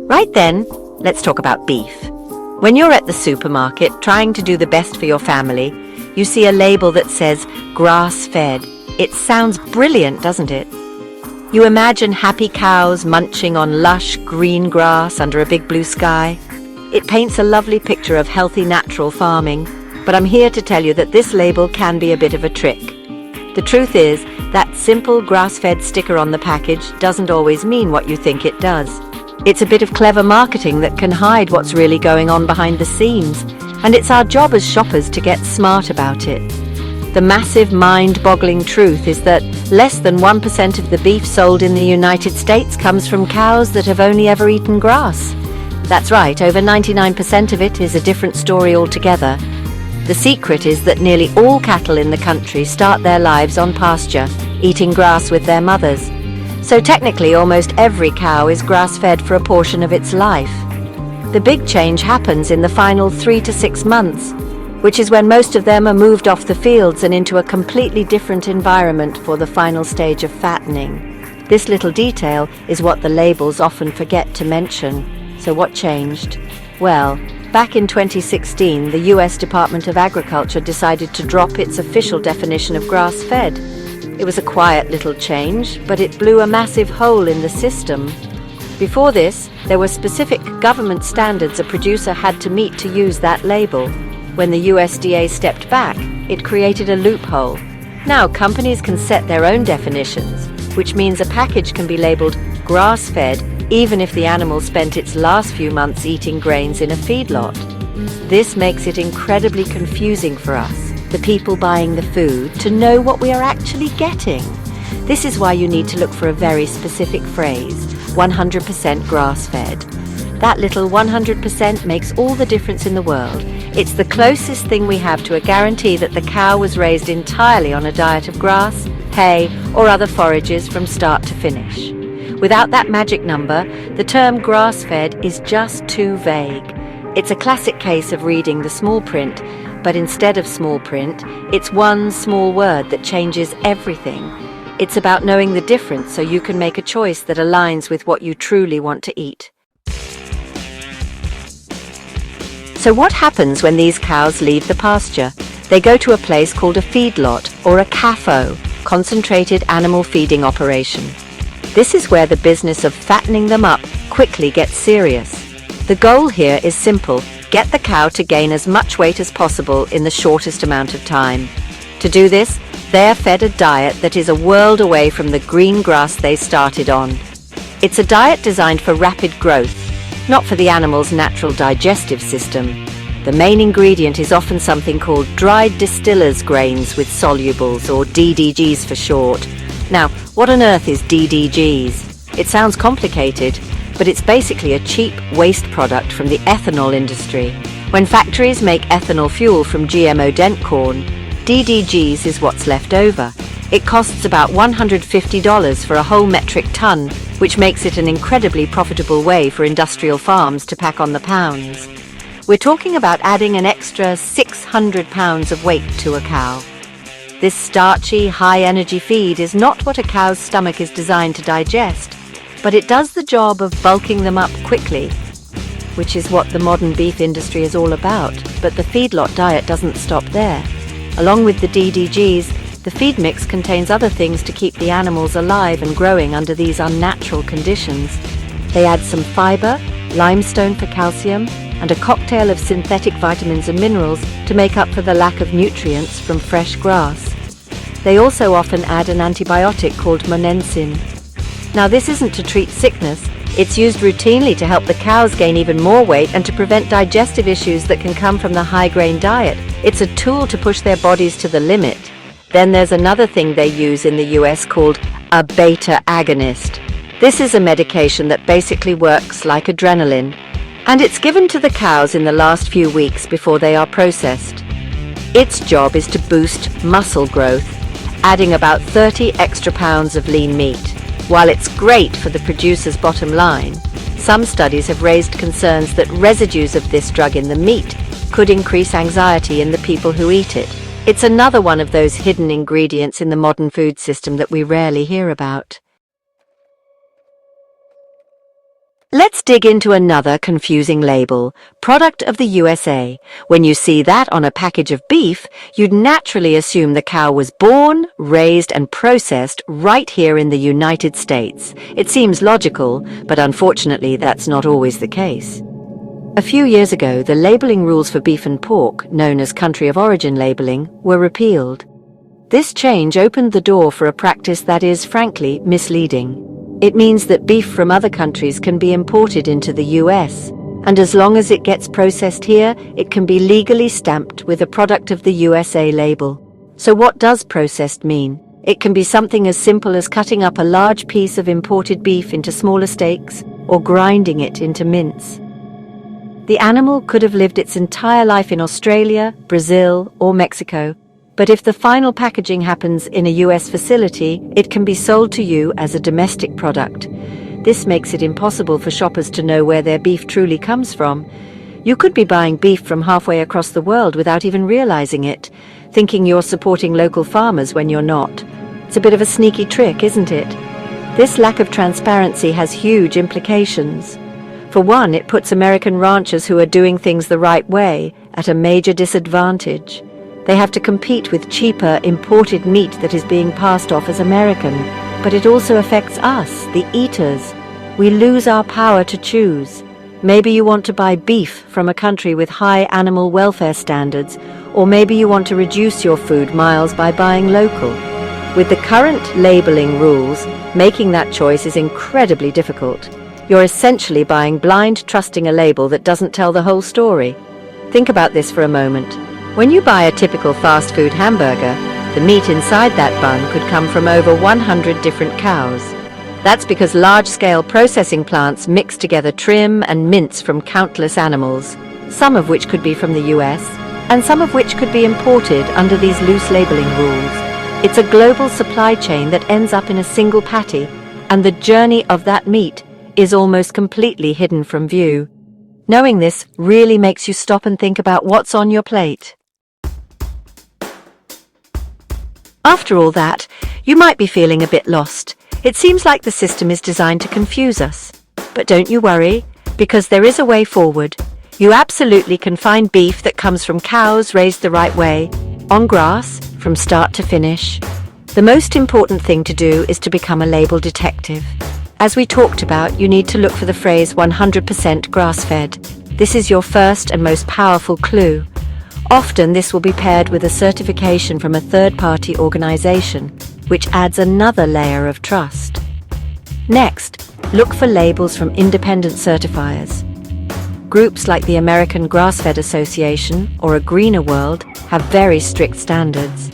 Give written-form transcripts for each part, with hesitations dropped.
Right then, let's talk about beef. When you're at the supermarket trying to do the best for your family, you see a label that says grass-fed. It sounds brilliant, doesn't it? You imagine happy cows munching on lush green grass under a big blue sky. It paints a lovely picture of healthy natural farming, but I'm here to tell you that this label can be a bit of a trick. The truth is, that simple grass-fed sticker on the package doesn't always mean what you think it does. It's a bit of clever marketing that can hide what's really going on behind the scenes, and it's our job as shoppers to get smart about it. The massive mind-boggling truth is that less than 1% of the beef sold in the United States comes from cows that have only ever eaten grass. That's right, over 99% of it is a different story altogether. The secret is that nearly all cattle in the country start their lives on pasture, eating grass with their mothers. So technically, almost every cow is grass-fed for a portion of its life. The big change happens in the final 3 to 6 months, which is when most of them are moved off the fields and into a completely different environment for the final stage of fattening. This little detail is what the labels often forget to mention. So what changed? Well, back in 2016, the US Department of Agriculture decided to drop its official definition of grass-fed. It was a quiet little change, but it blew a massive hole in the system. Before this, there were specific government standards a producer had to meet to use that label. When the USDA stepped back, it created a loophole. Now companies can set their own definitions, which means a package can be labeled grass-fed even if the animal spent its last few months eating grains in a feedlot. This makes it incredibly confusing for us, the people buying the food, to know what we are actually getting. This is why you need to look for a very specific phrase, 100% grass-fed. That little 100% makes all the difference in the world. It's the closest thing we have to a guarantee that the cow was raised entirely on a diet of grass, hay, or other forages from start to finish. Without that magic number, the term grass-fed is just too vague. It's a classic case of reading the small print, but instead of small print, it's one small word that changes everything. It's about knowing the difference so you can make a choice that aligns with what you truly want to eat. So what happens when these cows leave the pasture? They go to a place called a feedlot or a CAFO, concentrated animal feeding operation. This is where the business of fattening them up quickly gets serious. The goal here is simple: get the cow to gain as much weight as possible in the shortest amount of time. To do this, they are fed a diet that is a world away from the green grass they started on. It's a diet designed for rapid growth, not for the animal's natural digestive system. The main ingredient is often something called dried distillers grains with solubles, or DDGs for short. Now, what on earth is DDGs? It sounds complicated, but it's basically a cheap waste product from the ethanol industry. When factories make ethanol fuel from GMO dent corn, DDGs is what's left over. It costs about $150 for a whole metric ton, which makes it an incredibly profitable way for industrial farms to pack on the pounds. We're talking about adding an extra 600 pounds of weight to a cow. This starchy, high-energy feed is not what a cow's stomach is designed to digest, but it does the job of bulking them up quickly, which is what the modern beef industry is all about. But the feedlot diet doesn't stop there. Along with the DDGs, the feed mix contains other things to keep the animals alive and growing under these unnatural conditions. They add some fiber, limestone for calcium, and a cocktail of synthetic vitamins and minerals to make up for the lack of nutrients from fresh grass. They also often add an antibiotic called monensin. Now, this isn't to treat sickness. It's used routinely to help the cows gain even more weight and to prevent digestive issues that can come from the high-grain diet. It's a tool to push their bodies to the limit. Then there's another thing they use in the US called a beta agonist. This is a medication that basically works like adrenaline, and it's given to the cows in the last few weeks before they are processed. Its job is to boost muscle growth, adding about 30 extra pounds of lean meat. While it's great for the producer's bottom line, some studies have raised concerns that residues of this drug in the meat could increase anxiety in the people who eat it. It's another one of those hidden ingredients in the modern food system that we rarely hear about. Let's Let's dig into another confusing label, Product of the USA. When you see that on a package of beef, you'd naturally assume the cow was born, raised, and processed right here in the United States. It seems logical, but unfortunately that's not always the case. A few years ago, the labeling rules for beef and pork, known as country of origin labeling, were repealed. This change opened the door for a practice that is, frankly, misleading. It means that beef from other countries can be imported into the US, and as long as it gets processed here, it can be legally stamped with a Product of the USA label. So what does processed mean? It can be something as simple as cutting up a large piece of imported beef into smaller steaks or grinding it into mince. The animal could have lived its entire life in Australia, Brazil, or Mexico, but if the final packaging happens in a US facility, it can be sold to you as a domestic product. This makes it impossible for shoppers to know where their beef truly comes from. You could be buying beef from halfway across the world without even realizing it, thinking you're supporting local farmers when you're not. It's a bit of a sneaky trick, isn't it? This lack of transparency has huge implications. For one, it puts American ranchers who are doing things the right way at a major disadvantage. They have to compete with cheaper, imported meat that is being passed off as American. But it also affects us, the eaters. We lose our power to choose. Maybe you want to buy beef from a country with high animal welfare standards, or maybe you want to reduce your food miles by buying local. With the current labeling rules, making that choice is incredibly difficult. You're essentially buying blind, trusting a label that doesn't tell the whole story. Think about this for a moment. When you buy a typical fast food hamburger, the meat inside that bun could come from over 100 different cows. That's because large-scale processing plants mix together trim and mince from countless animals, some of which could be from the US, and some of which could be imported under these loose labeling rules. It's a global supply chain that ends up in a single patty, and the journey of that meat is almost completely hidden from view. Knowing this really makes you stop and think about what's on your plate. After all that, you might be feeling a bit lost. It seems like the system is designed to confuse us. But don't you worry, because there is a way forward. You absolutely can find beef that comes from cows raised the right way, on grass, from start to finish. The most important thing to do is to become a label detective. As we talked about, you need to look for the phrase 100% grass-fed. This is your first and most powerful clue. Often this will be paired with a certification from a third-party organization, which adds another layer of trust. Next, look for labels from independent certifiers. Groups like the American Grass-Fed Association or A Greener World have very strict standards.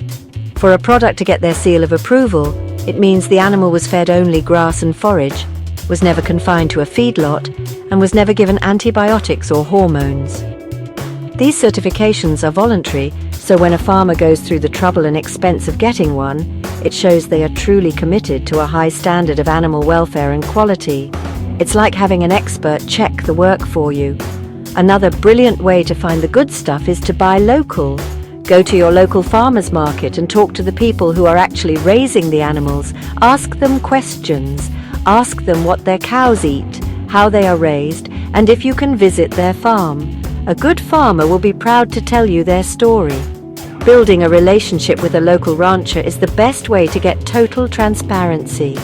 For a product to get their seal of approval, it means the animal was fed only grass and forage, was never confined to a feedlot, and was never given antibiotics or hormones. These certifications are voluntary, so when a farmer goes through the trouble and expense of getting one, it shows they are truly committed to a high standard of animal welfare and quality. It's like having an expert check the work for you. Another brilliant way to find the good stuff is to buy local. Go to your local farmers market and talk to the people who are actually raising the animals. Ask them questions. Ask them what their cows eat, how they are raised, and if you can visit their farm. A good farmer will be proud to tell you their story. Building a relationship with a local rancher is the best way to get total transparency.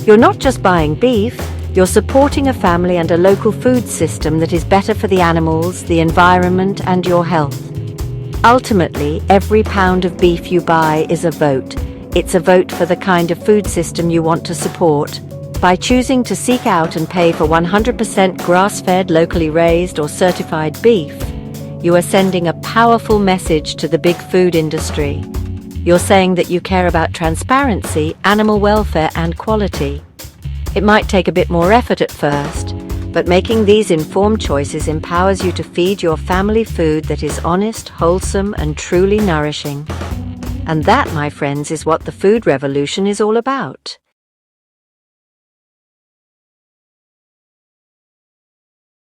You're not just buying beef, you're supporting a family and a local food system that is better for the animals, the environment, and your health. Ultimately, every pound of beef you buy is a vote. It's a vote for the kind of food system you want to support. By choosing to seek out and pay for 100% grass-fed, locally raised or certified beef, you are sending a powerful message to the big food industry. You're saying that you care about transparency, animal welfare and quality. It might take a bit more effort at first, but making these informed choices empowers you to feed your family food that is honest, wholesome and truly nourishing. And that, my friends, is what the food revolution is all about.